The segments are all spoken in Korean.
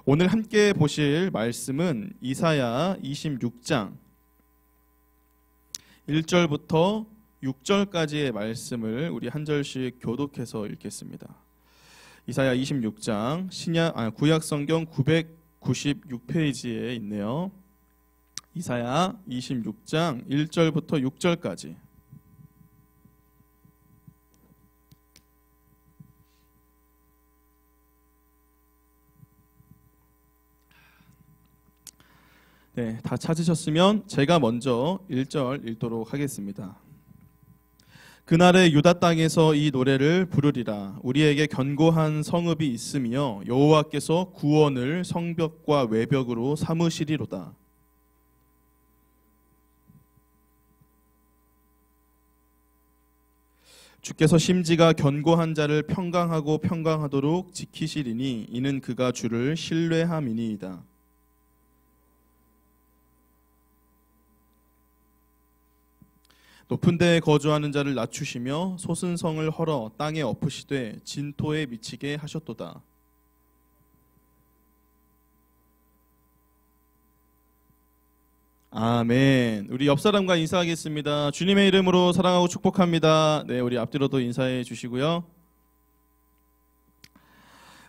오늘 함께 보실 말씀은 이사야 26장 1절부터 6절까지의 말씀을 우리 한 절씩 교독해서 읽겠습니다. 이사야 26장 구약 성경 996페이지에 있네요. 이사야 26장 1절부터 6절까지. 네, 다 찾으셨으면 제가 먼저 1절 읽도록 하겠습니다. 그날의 유다 땅에서 이 노래를 부르리라. 우리에게 견고한 성읍이 있으며 여호와께서 구원을 성벽과 외벽으로 삼으시리로다. 주께서 심지가 견고한 자를 평강하고 평강하도록 지키시리니 이는 그가 주를 신뢰함이니이다. 높은 데에 거주하는 자를 낮추시며 솟은 성을 헐어 땅에 엎으시되 진토에 미치게 하셨도다. 아멘. 우리 옆 사람과 인사하겠습니다. 주님의 이름으로 사랑하고 축복합니다. 네, 우리 앞뒤로도 인사해 주시고요.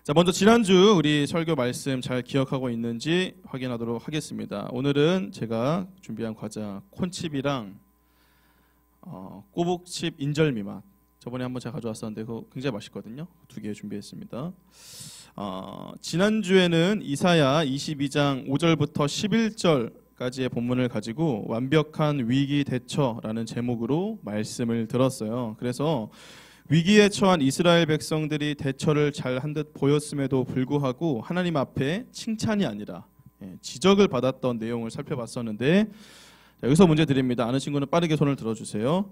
자, 먼저 지난주 우리 설교 말씀 잘 기억하고 있는지 확인하도록 하겠습니다. 오늘은 제가 준비한 과자 콘칩이랑 꼬북칩 인절미 맛, 저번에 한번 제가 가져왔었는데 그거 굉장히 맛있거든요. 2개 준비했습니다. 지난주에는 이사야 22장 5절부터 11절까지의 본문을 가지고 완벽한 위기 대처라는 제목으로 말씀을 들었어요. 그래서 위기에 처한 이스라엘 백성들이 대처를 잘한 듯 보였음에도 불구하고 하나님 앞에 칭찬이 아니라 지적을 받았던 내용을 살펴봤었는데, 여기서 문제 드립니다. 아는 친구는 빠르게 손을 들어주세요.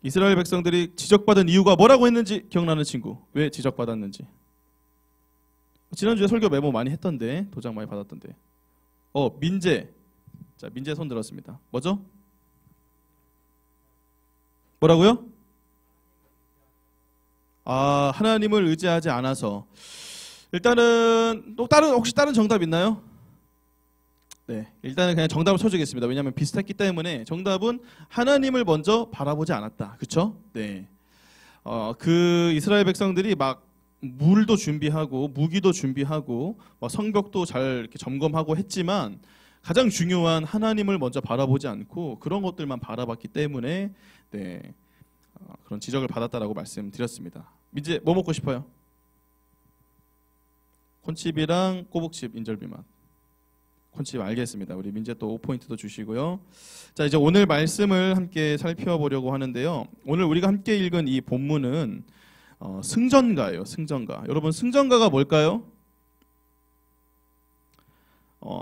이스라엘 백성들이 지적받은 이유가 뭐라고 했는지 기억나는 친구? 왜 지적받았는지? 지난주에 설교 메모 많이 했던데, 도장 많이 받았던데. 민재. 자, 민재 손 들었습니다. 뭐죠? 뭐라고요? 하나님을 의지하지 않아서. 일단은 또 혹시 다른 정답 있나요? 네, 일단은 그냥 정답을 쳐주겠습니다. 왜냐하면 비슷했기 때문에. 정답은 하나님을 먼저 바라보지 않았다. 그렇죠? 네. 그 이스라엘 백성들이 막 물도 준비하고 무기도 준비하고 성벽도 잘 이렇게 점검하고 했지만 가장 중요한 하나님을 먼저 바라보지 않고 그런 것들만 바라봤기 때문에 그런 지적을 받았다라고 말씀드렸습니다. 민재 뭐 먹고 싶어요? 콘칩이랑 꼬북칩 인절미 맛. 콘칩 알겠습니다. 우리 민재 또 5포인트도 주시고요. 자, 이제 오늘 말씀을 함께 살펴보려고 하는데요. 오늘 우리가 함께 읽은 이 본문은 승전가예요. 승전가. 여러분, 승전가가 뭘까요?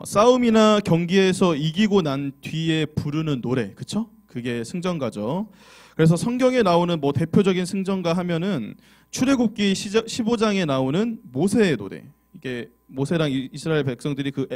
싸움이나 경기에서 이기고 난 뒤에 부르는 노래, 그쵸? 그게 승전가죠. 그래서 성경에 나오는 대표적인 승전가 하면은 출애굽기 15장에 나오는 모세의 노래. 이게 모세랑 이스라엘 백성들이 그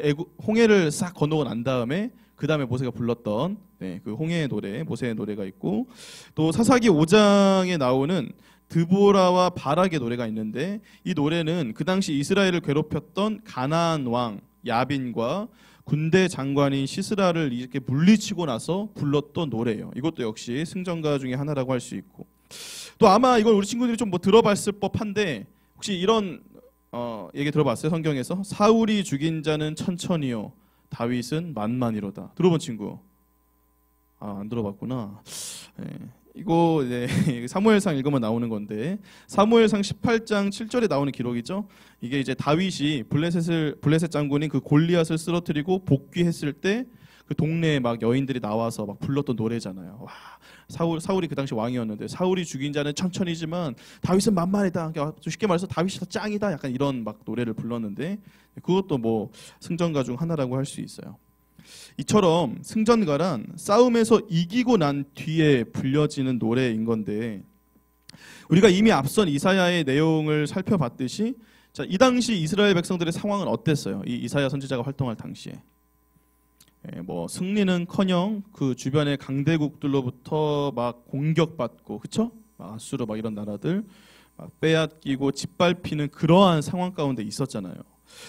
홍해를 싹 건너고 난 다음에 그 다음에 모세가 불렀던 그 홍해의 노래, 모세의 노래가 있고, 또 사사기 5장에 나오는 드보라와 바락의 노래가 있는데, 이 노래는 그 당시 이스라엘을 괴롭혔던 가나안 왕 야빈과 군대 장관인 시스라를 이렇게 물리치고 나서 불렀던 노래예요. 이것도 역시 승전가 중에 하나라고 할 수 있고, 또 아마 이걸 우리 친구들이 좀 들어봤을 법한데, 혹시 이런 얘기 들어봤어요? 성경에서 사울이 죽인 자는 천천히요 다윗은 만만이로다. 들어본 친구? 안 들어봤구나. 이거 사무엘상 읽으면 나오는 건데, 사무엘상 18장 7절에 나오는 기록이죠. 이게 이제 다윗이 블레셋 장군인 그 골리앗을 쓰러뜨리고 복귀했을 때 그 동네에 막 여인들이 나와서 막 불렀던 노래잖아요. 와, 사울이 그 당시 왕이었는데, 사울이 죽인 자는 천천히지만 다윗은 만만이다. 그러니까 쉽게 말해서 다윗이 더 짱이다. 약간 이런 막 노래를 불렀는데, 그것도 승전가 중 하나라고 할 수 있어요. 이처럼 승전가란 싸움에서 이기고 난 뒤에 불려지는 노래인 건데, 우리가 이미 앞선 이사야의 내용을 살펴봤듯이, 자, 이 당시 이스라엘 백성들의 상황은 어땠어요? 이 이사야 선지자가 활동할 당시에. 승리는커녕 그 주변의 강대국들로부터 막 공격받고, 그쵸? 아수르 막 이런 나라들 막 빼앗기고 짓밟히는 그러한 상황 가운데 있었잖아요.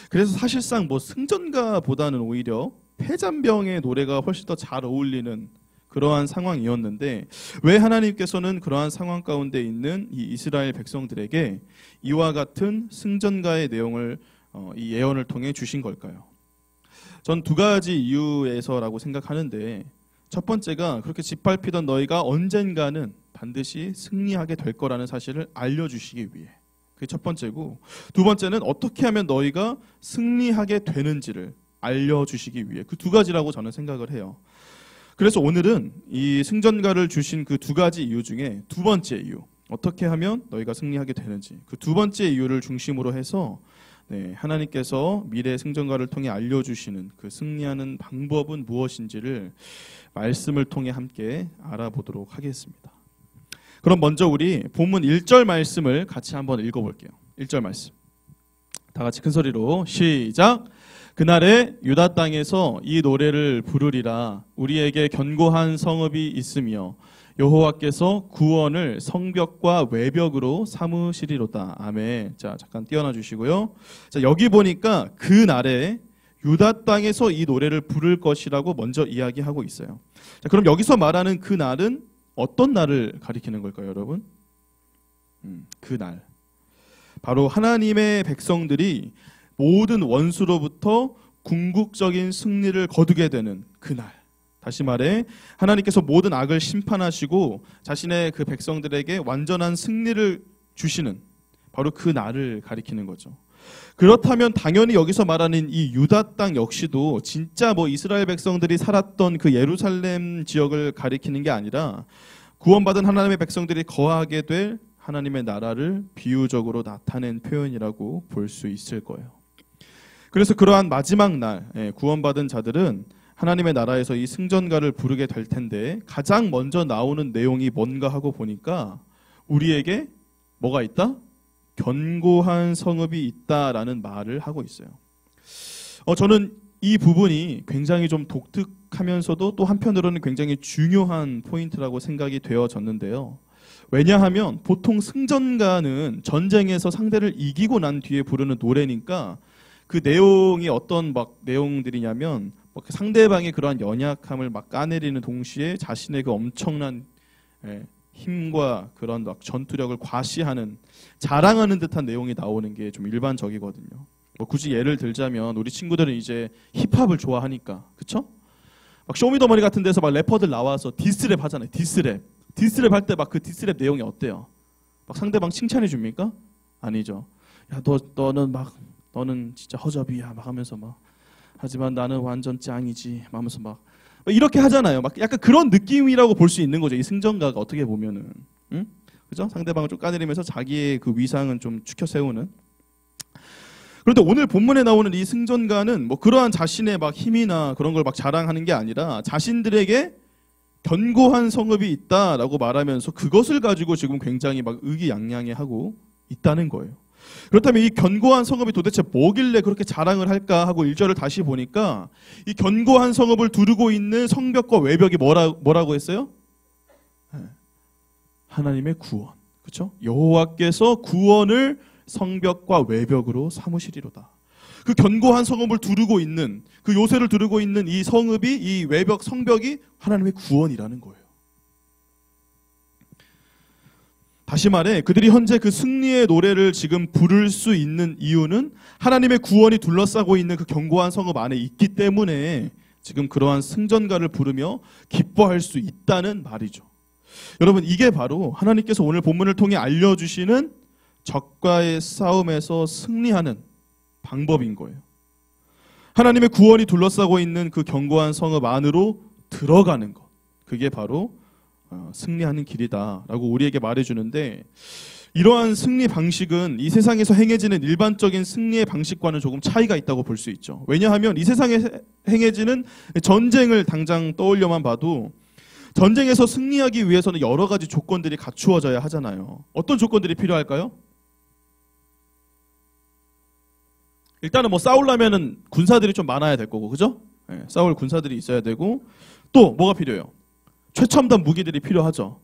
그래서 사실상 뭐 승전가보다는 오히려 패잔병의 노래가 훨씬 더 잘 어울리는 그러한 상황이었는데 왜 하나님께서는 그러한 상황 가운데 있는 이 이스라엘 백성들에게 이와 같은 승전가의 내용을 이 예언을 통해 주신 걸까요? 전 두 가지 이유에서라고 생각하는데 첫 번째가 그렇게 짓밟히던 너희가 언젠가는 반드시 승리하게 될 거라는 사실을 알려주시기 위해 그게 첫 번째고 두 번째는 어떻게 하면 너희가 승리하게 되는지를 알려주시기 위해 그 두 가지라고 저는 생각을 해요. 그래서 오늘은 이 승전가를 주신 그 두 가지 이유 중에 두 번째 이유 어떻게 하면 너희가 승리하게 되는지 그 두 번째 이유를 중심으로 해서 하나님께서 미래 승전가를 통해 알려주시는 그 승리하는 방법은 무엇인지를 말씀을 통해 함께 알아보도록 하겠습니다. 그럼 먼저 우리 본문 1절 말씀을 같이 한번 읽어볼게요. 1절 말씀 다 같이 큰 소리로 시작. 그날에 유다 땅에서 이 노래를 부르리라. 우리에게 견고한 성읍이 있으며 여호와께서 구원을 성벽과 외벽으로 삼으시리로다. 아멘. 자, 잠깐 띄어놔 주시고요. 자, 여기 보니까 그날에 유다 땅에서 이 노래를 부를 것이라고 먼저 이야기하고 있어요. 자, 그럼 여기서 말하는 그 날은 어떤 날을 가리키는 걸까요, 여러분? 그 날. 바로 하나님의 백성들이 모든 원수로부터 궁극적인 승리를 거두게 되는 그날. 다시 말해 하나님께서 모든 악을 심판하시고 자신의 그 백성들에게 완전한 승리를 주시는 바로 그 날을 가리키는 거죠. 그렇다면 당연히 여기서 말하는 이 유다 땅 역시도 진짜 뭐 이스라엘 백성들이 살았던 그 예루살렘 지역을 가리키는 게 아니라 구원받은 하나님의 백성들이 거하게 될 하나님의 나라를 비유적으로 나타낸 표현이라고 볼 수 있을 거예요. 그래서 그러한 마지막 날 구원받은 자들은 하나님의 나라에서 이 승전가를 부르게 될 텐데 가장 먼저 나오는 내용이 뭔가 하고 보니까 우리에게 뭐가 있다? 견고한 성읍이 있다라는 말을 하고 있어요. 저는 이 부분이 굉장히 좀 독특하면서도 또 한편으로는 굉장히 중요한 포인트라고 생각이 되어졌는데요. 왜냐하면 보통 승전가는 전쟁에서 상대를 이기고 난 뒤에 부르는 노래니까 그 내용이 어떤 막 내용들이냐면 상대방의 그러한 연약함을 막 까내리는 동시에 자신의 그 엄청난 힘과 그런 막 전투력을 과시하는 자랑하는 듯한 내용이 나오는 게 좀 일반적이거든요. 뭐 굳이 예를 들자면 우리 친구들은 이제 힙합을 좋아하니까 그쵸? 막 쇼미더머니 같은 데서 막 래퍼들 나와서 디스랩 하잖아요. 디스랩 할 때 막 그 디스랩 내용이 어때요? 막 상대방 칭찬해 줍니까? 아니죠. 야 너는 진짜 허접이야 막 하면서 막 하지만 나는 완전 짱이지 막 하면서 막 이렇게 하잖아요. 막 약간 그런 느낌이라고 볼 수 있는 거죠. 이 승전가가 어떻게 보면은, 그죠? 상대방을 좀 까내리면서 자기의 그 위상은 좀 추켜 세우는. 그런데 오늘 본문에 나오는 이 승전가는 뭐 그러한 자신의 막 힘이나 그런 걸 막 자랑하는 게 아니라 자신들에게 견고한 성읍이 있다라고 말하면서 그것을 가지고 지금 굉장히 막 의기양양해하고 있다는 거예요. 그렇다면 이 견고한 성읍이 도대체 뭐길래 그렇게 자랑을 할까 하고 1절을 다시 보니까 이 견고한 성읍을 두르고 있는 성벽과 외벽이 뭐라고 했어요? 하나님의 구원. 그렇죠? 여호와께서 구원을 성벽과 외벽으로 삼으시리로다. 그 견고한 성읍을 두르고 있는 그 요새를 두르고 있는 이 성읍이 이 외벽 성벽이 하나님의 구원이라는 거예요. 다시 말해 그들이 현재 그 승리의 노래를 지금 부를 수 있는 이유는 하나님의 구원이 둘러싸고 있는 그 견고한 성읍 안에 있기 때문에 지금 그러한 승전가를 부르며 기뻐할 수 있다는 말이죠. 여러분 이게 바로 하나님께서 오늘 본문을 통해 알려주시는 적과의 싸움에서 승리하는 방법인 거예요. 하나님의 구원이 둘러싸고 있는 그 견고한 성읍 안으로 들어가는 것. 그게 바로 승리하는 길이다라고 우리에게 말해주는데 이러한 승리 방식은 이 세상에서 행해지는 일반적인 승리의 방식과는 조금 차이가 있다고 볼 수 있죠. 왜냐하면 이 세상에 행해지는 전쟁을 당장 떠올려만 봐도 전쟁에서 승리하기 위해서는 여러 가지 조건들이 갖추어져야 하잖아요. 어떤 조건들이 필요할까요? 일단은 뭐 싸우려면은 군사들이 좀 많아야 될 거고, 그죠? 네, 싸울 군사들이 있어야 되고 또 뭐가 필요해요? 최첨단 무기들이 필요하죠.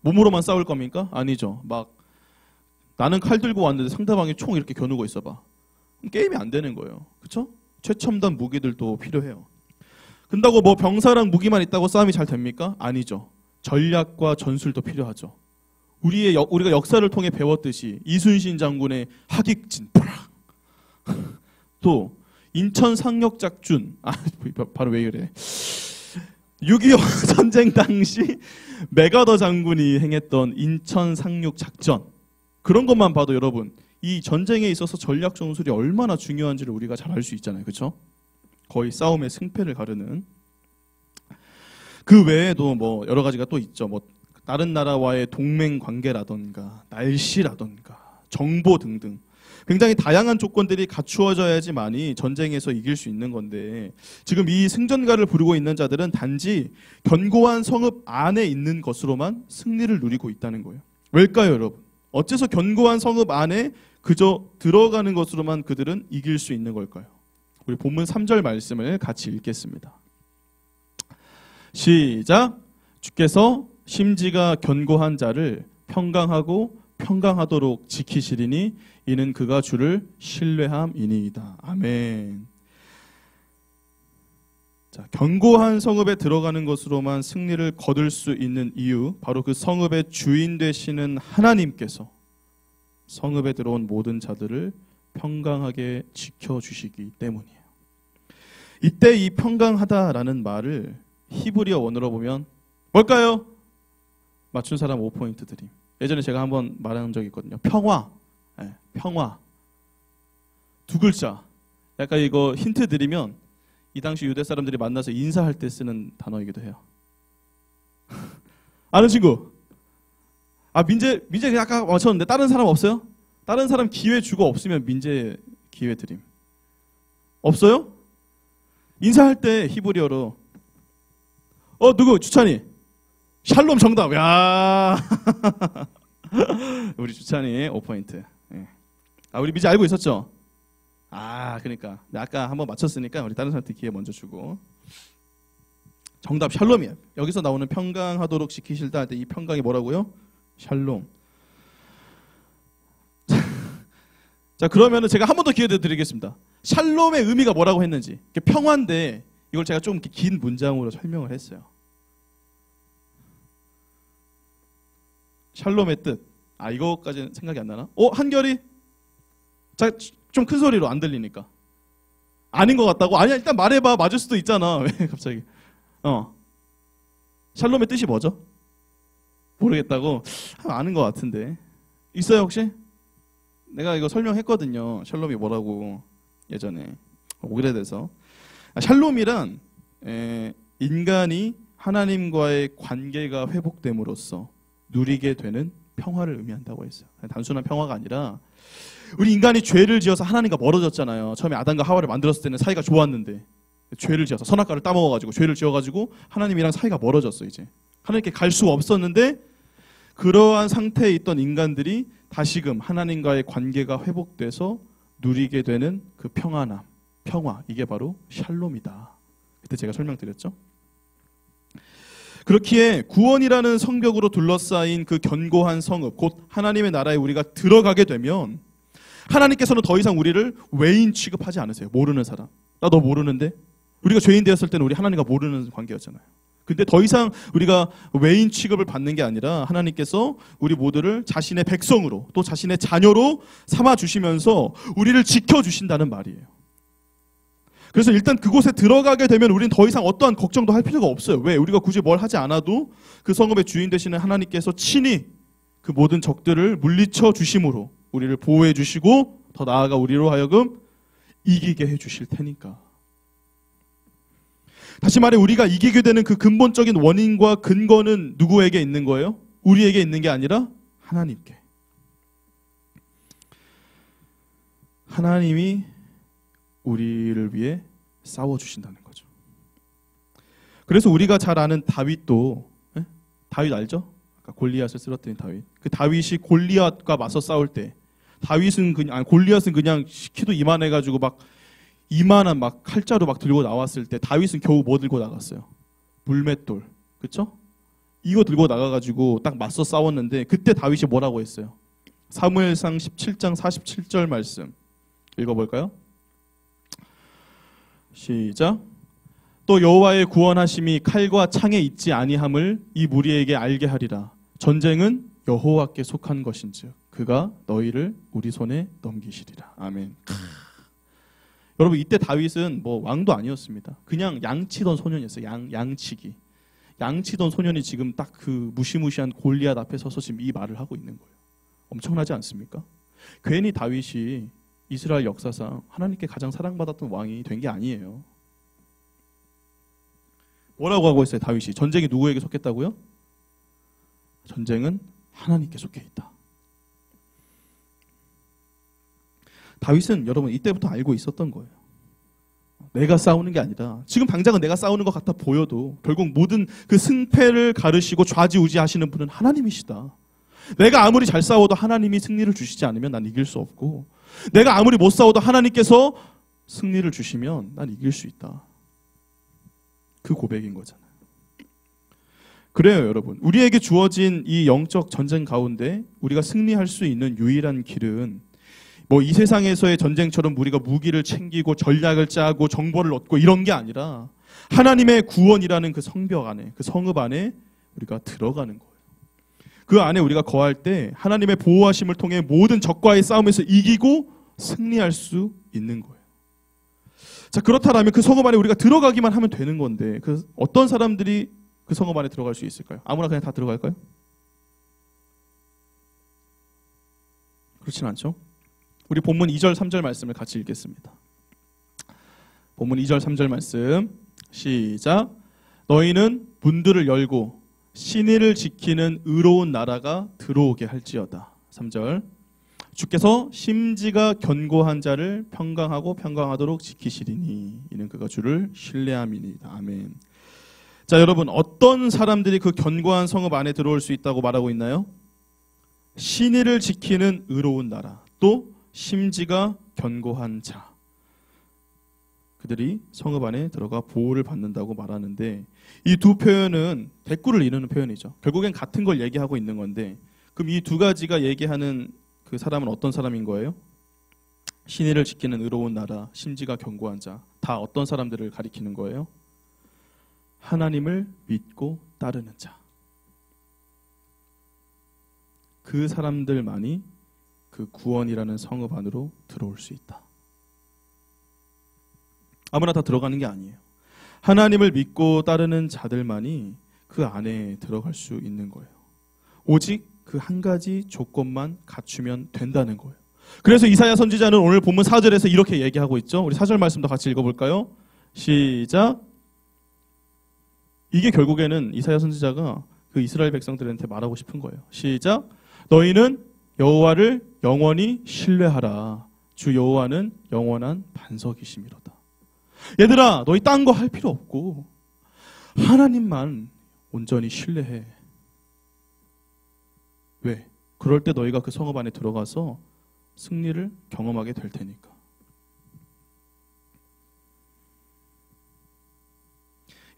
몸으로만 싸울 겁니까? 아니죠. 막 나는 칼 들고 왔는데 상대방이 총 이렇게 겨누고 있어봐. 게임이 안 되는 거예요. 그렇죠? 최첨단 무기들도 필요해요. 근다고 뭐 병사랑 무기만 있다고 싸움이 잘 됩니까? 아니죠. 전략과 전술도 필요하죠. 우리가 역사를 통해 배웠듯이 이순신 장군의 하객진, 또 인천 상륙작전, 바로 왜 이래? 6.25 전쟁 당시 메가더 장군이 행했던 인천 상륙 작전, 그런 것만 봐도 여러분 이 전쟁에 있어서 전략 전술이 얼마나 중요한지를 우리가 잘 알 수 있잖아요. 그렇죠? 거의 싸움의 승패를 가르는. 그 외에도 뭐 여러 가지가 또 있죠. 뭐 다른 나라와의 동맹 관계라던가 날씨라던가 정보 등등 굉장히 다양한 조건들이 갖추어져야지만이 전쟁에서 이길 수 있는 건데, 지금 이 승전가를 부르고 있는 자들은 단지 견고한 성읍 안에 있는 것으로만 승리를 누리고 있다는 거예요. 왜일까요, 여러분? 어째서 견고한 성읍 안에 그저 들어가는 것으로만 그들은 이길 수 있는 걸까요? 우리 본문 3절 말씀을 같이 읽겠습니다. 시작. 주께서 심지가 견고한 자를 평강하고 평강하도록 지키시리니 이는 그가 주를 신뢰함이니이다. 아멘. 자, 견고한 성읍에 들어가는 것으로만 승리를 거둘 수 있는 이유, 바로 그 성읍의 주인 되시는 하나님께서 성읍에 들어온 모든 자들을 평강하게 지켜주시기 때문이에요. 이때 이 평강하다라는 말을 히브리어 원어로 보면 뭘까요? 맞춘 사람 5포인트 드림. 예전에 제가 한번 말한 적이 있거든요. 평화. 네, 평화. 두 글자. 약간 이거 힌트 드리면 이 당시 유대 사람들이 만나서 인사할 때 쓰는 단어이기도 해요. 아는 친구? 민재 아까 맞췄는데 다른 사람 없어요? 다른 사람 기회 주고 없으면 민재 기회 드림. 없어요? 인사할 때 히브리어로 누구? 주찬이. 샬롬 정답. 야. 우리 주찬이 5포인트. 예. 우리 미지 알고 있었죠? 그러니까 아까 한번 맞췄으니까 우리 다른 사람한테 기회 먼저 주고. 정답 샬롬이에요. 여기서 나오는 평강하도록 지키실다 할 때 이 평강이 뭐라고요? 샬롬. 자, 그러면은 제가 한 번 더 기회 드리겠습니다. 샬롬의 의미가 뭐라고 했는지. 평화인데 이걸 제가 좀 긴 문장으로 설명을 했어요. 샬롬의 뜻. 이거까지는 생각이 안 나나? 한결이? 자, 좀 큰 소리로 안 들리니까. 아닌 것 같다고? 아니야, 일단 말해봐. 맞을 수도 있잖아. 왜 갑자기? 샬롬의 뜻이 뭐죠? 모르겠다고? 아는 것 같은데. 있어요, 혹시? 내가 이거 설명했거든요. 샬롬이 뭐라고 예전에. 오래돼서. 샬롬이란 인간이 하나님과의 관계가 회복됨으로써 누리게 되는 평화를 의미한다고 했어요. 단순한 평화가 아니라 우리 인간이 죄를 지어서 하나님과 멀어졌잖아요. 처음에 아담과 하와를 만들었을 때는 사이가 좋았는데 죄를 지어서 선악과를 따먹어가지고 죄를 지어가지고 하나님이랑 사이가 멀어졌어. 이제 하나님께 갈 수가 없었는데 그러한 상태에 있던 인간들이 다시금 하나님과의 관계가 회복돼서 누리게 되는 그 평안함, 평화, 이게 바로 샬롬이다. 그때 제가 설명드렸죠. 그렇기에 구원이라는 성벽으로 둘러싸인 그 견고한 성읍, 곧 하나님의 나라에 우리가 들어가게 되면 하나님께서는 더 이상 우리를 외인 취급하지 않으세요. 모르는 사람. 나 너 모르는데? 우리가 죄인 되었을 때는 우리 하나님과 모르는 관계였잖아요. 근데 더 이상 우리가 외인 취급을 받는 게 아니라 하나님께서 우리 모두를 자신의 백성으로 또 자신의 자녀로 삼아주시면서 우리를 지켜주신다는 말이에요. 그래서 일단 그곳에 들어가게 되면 우리는 더 이상 어떠한 걱정도 할 필요가 없어요. 왜? 우리가 굳이 뭘 하지 않아도 그 성읍의 주인 되시는 하나님께서 친히 그 모든 적들을 물리쳐 주심으로 우리를 보호해 주시고 더 나아가 우리로 하여금 이기게 해 주실 테니까. 다시 말해 우리가 이기게 되는 그 근본적인 원인과 근거는 누구에게 있는 거예요? 우리에게 있는 게 아니라 하나님께. 하나님이 우리를 위해 싸워주신다는 거죠. 그래서 우리가 잘 아는 다윗도, 다윗 알죠? 아까 골리앗을 쓰러뜨린 다윗. 그 다윗이 골리앗과 맞서 싸울 때 골리앗은 그냥 키도 이만해가지고 막 이만한 막 칼자루 막 들고 나왔을 때 다윗은 겨우 뭐 들고 나갔어요? 물맷돌. 그쵸? 이거 들고 나가가지고 딱 맞서 싸웠는데 그때 다윗이 뭐라고 했어요? 사무엘상 17장 47절 말씀 읽어볼까요? 시작. 또 여호와의 구원하심이 칼과 창에 있지 아니함을 이 무리에게 알게 하리라. 전쟁은 여호와께 속한 것인즉 그가 너희를 우리 손에 넘기시리라. 아멘. 여러분 이때 다윗은 뭐 왕도 아니었습니다. 그냥 양치던 소년이었어요. 양치기. 양치던 소년이 지금 딱 그 무시무시한 골리앗 앞에 서서 지금 이 말을 하고 있는 거예요. 엄청나지 않습니까? 괜히 다윗이 이스라엘 역사상 하나님께 가장 사랑받았던 왕이 된 게 아니에요. 뭐라고 하고 있어요, 다윗이? 전쟁이 누구에게 속했다고요? 전쟁은 하나님께 속해 있다. 다윗은 여러분 이때부터 알고 있었던 거예요. 내가 싸우는 게 아니라 지금 당장은 내가 싸우는 것 같아 보여도 결국 모든 그 승패를 가르시고 좌지우지하시는 분은 하나님이시다. 내가 아무리 잘 싸워도 하나님이 승리를 주시지 않으면 난 이길 수 없고 내가 아무리 못 싸워도 하나님께서 승리를 주시면 난 이길 수 있다. 그 고백인 거잖아요. 그래요, 여러분. 우리에게 주어진 이 영적 전쟁 가운데 우리가 승리할 수 있는 유일한 길은 뭐 이 세상에서의 전쟁처럼 우리가 무기를 챙기고 전략을 짜고 정보를 얻고 이런 게 아니라 하나님의 구원이라는 그 성벽 안에, 그 성읍 안에 우리가 들어가는 거예요. 그 안에 우리가 거할 때 하나님의 보호하심을 통해 모든 적과의 싸움에서 이기고 승리할 수 있는 거예요. 자, 그렇다면 그 성읍 안에 우리가 들어가기만 하면 되는 건데 그 어떤 사람들이 그 성읍 안에 들어갈 수 있을까요? 아무나 그냥 다 들어갈까요? 그렇진 않죠. 우리 본문 2절 3절 말씀을 같이 읽겠습니다. 본문 2절 3절 말씀 시작. 너희는 문들을 열고 신의를 지키는 의로운 나라가 들어오게 할지어다. 3절. 주께서 심지가 견고한 자를 평강하고 평강하도록 지키시리니 이는 그가 주를 신뢰함이니이다. 아멘. 자, 여러분 어떤 사람들이 그 견고한 성읍 안에 들어올 수 있다고 말하고 있나요? 신의를 지키는 의로운 나라, 또 심지가 견고한 자, 그들이 성읍 안에 들어가 보호를 받는다고 말하는데 이 두 표현은 대꾸를 이루는 표현이죠. 결국엔 같은 걸 얘기하고 있는 건데 그럼 이 두 가지가 얘기하는 그 사람은 어떤 사람인 거예요? 신의를 지키는 의로운 나라, 심지가 견고한 자, 다 어떤 사람들을 가리키는 거예요? 하나님을 믿고 따르는 자. 그 사람들만이 그 구원이라는 성읍 안으로 들어올 수 있다. 아무나 다 들어가는 게 아니에요. 하나님을 믿고 따르는 자들만이 그 안에 들어갈 수 있는 거예요. 오직 그 한 가지 조건만 갖추면 된다는 거예요. 그래서 이사야 선지자는 오늘 본문 4절에서 이렇게 얘기하고 있죠. 우리 4절 말씀도 같이 읽어볼까요? 시작. 이게 결국에는 이사야 선지자가 그 이스라엘 백성들한테 말하고 싶은 거예요. 시작. 너희는 여호와를 영원히 신뢰하라. 주 여호와는 영원한 반석이심이로다. 얘들아, 너희 딴 거 할 필요 없고 하나님만 온전히 신뢰해. 왜? 그럴 때 너희가 그 성읍 안에 들어가서 승리를 경험하게 될 테니까.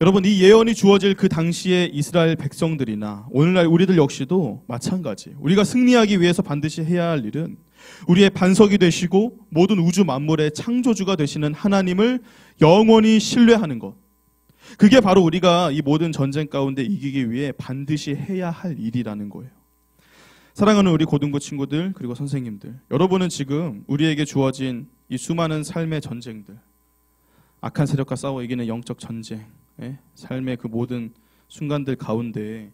여러분, 이 예언이 주어질 그 당시의 이스라엘 백성들이나 오늘날 우리들 역시도 마찬가지. 우리가 승리하기 위해서 반드시 해야 할 일은 우리의 반석이 되시고 모든 우주 만물의 창조주가 되시는 하나님을 영원히 신뢰하는 것. 그게 바로 우리가 이 모든 전쟁 가운데 이기기 위해 반드시 해야 할 일이라는 거예요. 사랑하는 우리 고등부 친구들 그리고 선생님들, 여러분은 지금 우리에게 주어진 이 수많은 삶의 전쟁들, 악한 세력과 싸워 이기는 영적 전쟁, 삶의 그 모든 순간들 가운데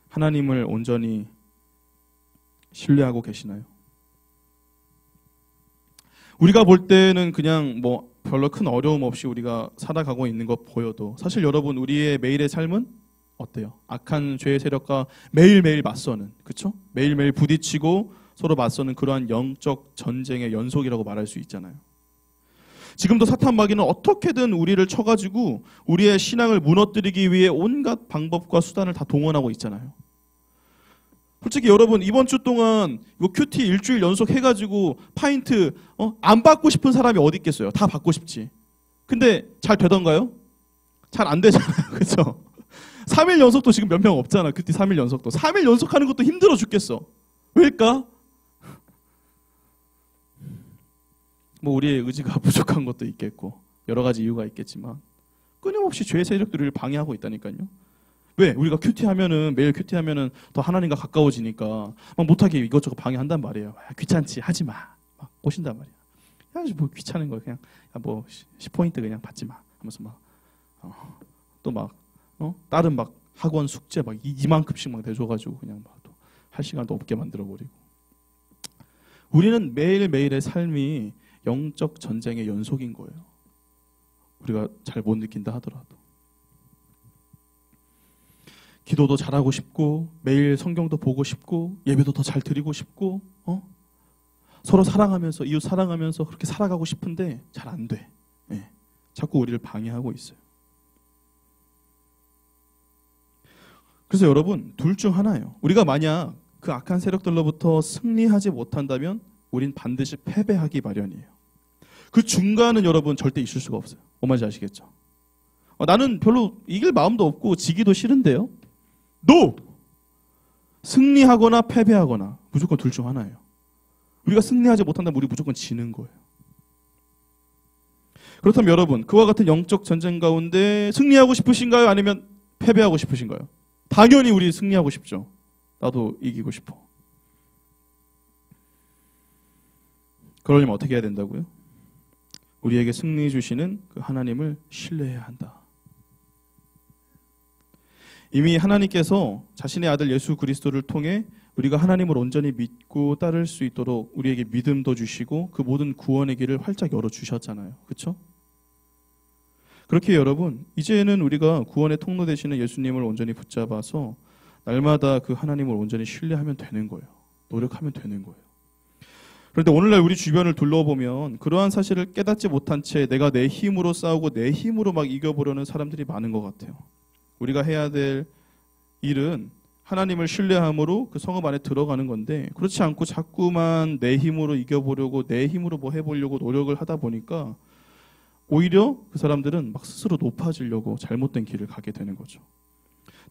하나님을 온전히 신뢰하고 계시나요? 우리가 볼 때는 그냥 뭐 별로 큰 어려움 없이 우리가 살아가고 있는 것 보여도 사실 여러분 우리의 매일의 삶은 어때요? 악한 죄의 세력과 매일매일 맞서는, 그렇죠? 매일매일 부딪히고 서로 맞서는 그러한 영적 전쟁의 연속이라고 말할 수 있잖아요. 지금도 사탄 마귀는 어떻게든 우리를 쳐가지고 우리의 신앙을 무너뜨리기 위해 온갖 방법과 수단을 다 동원하고 있잖아요. 솔직히 여러분 이번 주 동안 이거 큐티 일주일 연속 해가지고 파인트 안 받고 싶은 사람이 어디 있겠어요? 다 받고 싶지. 근데 잘 되던가요? 잘 안 되잖아요. 그렇죠? 3일 연속도 지금 몇 명 없잖아. 큐티 3일 연속도. 3일 연속하는 것도 힘들어 죽겠어. 왜일까? 뭐 우리의 의지가 부족한 것도 있겠고 여러 가지 이유가 있겠지만 끊임없이 죄의 세력들을 우리를 방해하고 있다니까요. 왜? 우리가 큐티하면은 매일 큐티하면은 더 하나님과 가까워지니까 막 못하게 이것저것 방해한단 말이에요. 귀찮지 하지 마. 막 꼬신단 말이야. 야, 뭐 귀찮은 거 그냥 뭐 10포인트 그냥 받지 마. 하면서 막 또 막 다른 막 학원 숙제 막 이만큼씩 막 내줘가지고 그냥 막 또 할 시간도 없게 만들어버리고. 우리는 매일매일의 삶이 영적 전쟁의 연속인 거예요. 우리가 잘 못 느낀다 하더라도. 기도도 잘하고 싶고 매일 성경도 보고 싶고 예배도 더 잘 드리고 싶고 서로 사랑하면서 이웃 사랑하면서 그렇게 살아가고 싶은데 잘 안 돼. 네. 자꾸 우리를 방해하고 있어요. 그래서 여러분 둘 중 하나예요. 우리가 만약 그 악한 세력들로부터 승리하지 못한다면 우린 반드시 패배하기 마련이에요. 그 중간은 여러분 절대 있을 수가 없어요. 뭔 말인지 아시겠죠? 나는 별로 이길 마음도 없고 지기도 싫은데요. NO! 승리하거나 패배하거나 무조건 둘 중 하나예요. 우리가 승리하지 못한다면 우리 무조건 지는 거예요. 그렇다면 여러분 그와 같은 영적 전쟁 가운데 승리하고 싶으신가요? 아니면 패배하고 싶으신가요? 당연히 우리 승리하고 싶죠. 나도 이기고 싶어. 그러려면 어떻게 해야 된다고요? 우리에게 승리 주시는 그 하나님을 신뢰해야 한다. 이미 하나님께서 자신의 아들 예수 그리스도를 통해 우리가 하나님을 온전히 믿고 따를 수 있도록 우리에게 믿음도 주시고 그 모든 구원의 길을 활짝 열어주셨잖아요. 그렇죠? 그렇게 여러분 이제는 우리가 구원의 통로 되시는 예수님을 온전히 붙잡아서 날마다 그 하나님을 온전히 신뢰하면 되는 거예요. 노력하면 되는 거예요. 그런데 오늘날 우리 주변을 둘러보면 그러한 사실을 깨닫지 못한 채 내가 내 힘으로 싸우고 내 힘으로 막 이겨보려는 사람들이 많은 것 같아요. 우리가 해야 될 일은 하나님을 신뢰함으로 그 성읍 안에 들어가는 건데 그렇지 않고 자꾸만 내 힘으로 이겨보려고 내 힘으로 뭐 해보려고 노력을 하다 보니까 오히려 그 사람들은 막 스스로 높아지려고 잘못된 길을 가게 되는 거죠.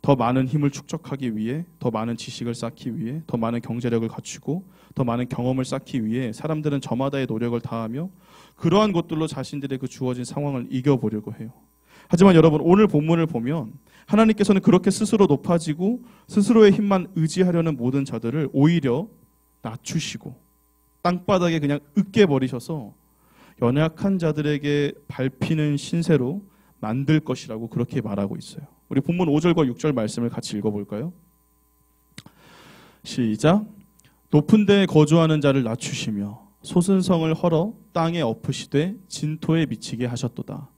더 많은 힘을 축적하기 위해, 더 많은 지식을 쌓기 위해, 더 많은 경제력을 갖추고 더 많은 경험을 쌓기 위해 사람들은 저마다의 노력을 다하며 그러한 것들로 자신들의 그 주어진 상황을 이겨보려고 해요. 하지만 여러분 오늘 본문을 보면 하나님께서는 그렇게 스스로 높아지고 스스로의 힘만 의지하려는 모든 자들을 오히려 낮추시고 땅바닥에 그냥 으깨버리셔서 연약한 자들에게 밟히는 신세로 만들 것이라고 그렇게 말하고 있어요. 우리 본문 5절과 6절 말씀을 같이 읽어볼까요? 시작. 높은 데에 거주하는 자를 낮추시며 솟은 성을 헐어 땅에 엎으시되 진토에 미치게 하셨도다.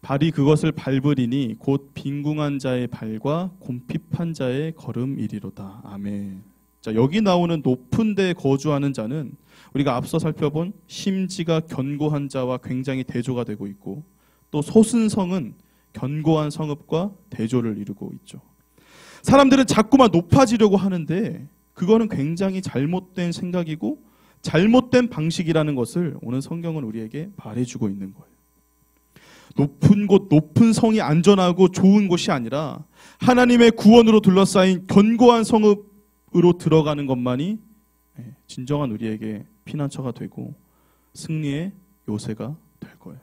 발이 그것을 밟으리니 곧 빈궁한 자의 발과 곰핍한 자의 걸음이리로다. 아멘. 자, 여기 나오는 높은 데에 거주하는 자는 우리가 앞서 살펴본 심지가 견고한 자와 굉장히 대조가 되고 있고 또 솟은 성은 견고한 성읍과 대조를 이루고 있죠. 사람들은 자꾸만 높아지려고 하는데 그거는 굉장히 잘못된 생각이고 잘못된 방식이라는 것을 오늘 성경은 우리에게 말해주고 있는 거예요. 높은 곳, 높은 성이 안전하고 좋은 곳이 아니라 하나님의 구원으로 둘러싸인 견고한 성읍으로 들어가는 것만이 진정한 우리에게 피난처가 되고 승리의 요새가 될 거예요.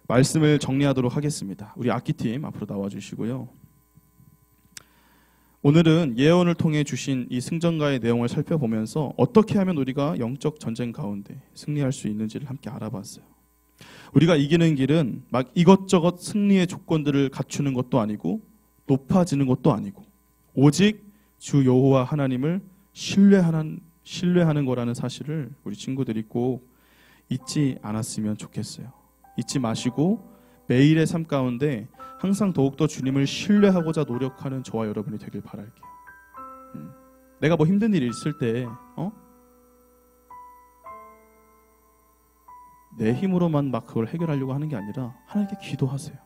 말씀을 정리하도록 하겠습니다. 우리 악기팀 앞으로 나와주시고요. 오늘은 예언을 통해 주신 이 승전가의 내용을 살펴보면서 어떻게 하면 우리가 영적 전쟁 가운데 승리할 수 있는지를 함께 알아봤어요. 우리가 이기는 길은 막 이것저것 승리의 조건들을 갖추는 것도 아니고 높아지는 것도 아니고 오직 주 여호와 하나님을 신뢰하는 거라는 사실을 우리 친구들이 꼭 잊지 않았으면 좋겠어요. 잊지 마시고 매일의 삶 가운데 항상 더욱더 주님을 신뢰하고자 노력하는 저와 여러분이 되길 바랄게요. 내가 뭐 힘든 일이 있을 때 내 힘으로만 막 그걸 해결하려고 하는 게 아니라 하나님께 기도하세요.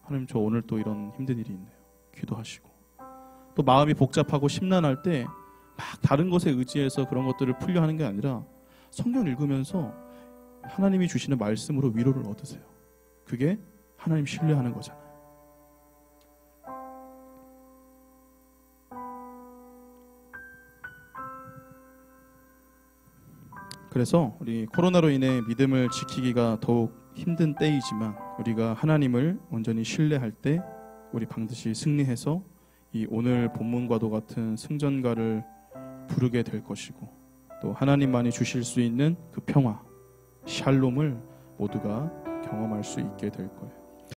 하나님 저 오늘 또 이런 힘든 일이 있네요. 기도하시고 또 마음이 복잡하고 심란할 때 막 다른 것에 의지해서 그런 것들을 풀려 하는 게 아니라 성경 읽으면서 하나님이 주시는 말씀으로 위로를 얻으세요. 그게 하나님 신뢰하는 거잖아요. 그래서 우리 코로나로 인해 믿음을 지키기가 더욱 힘든 때이지만 우리가 하나님을 온전히 신뢰할 때 우리 반드시 승리해서 이 오늘 본문과도 같은 승전가를 부르게 될 것이고 또 하나님만이 주실 수 있는 그 평화, 샬롬을 모두가 경험할 수 있게 될 거예요.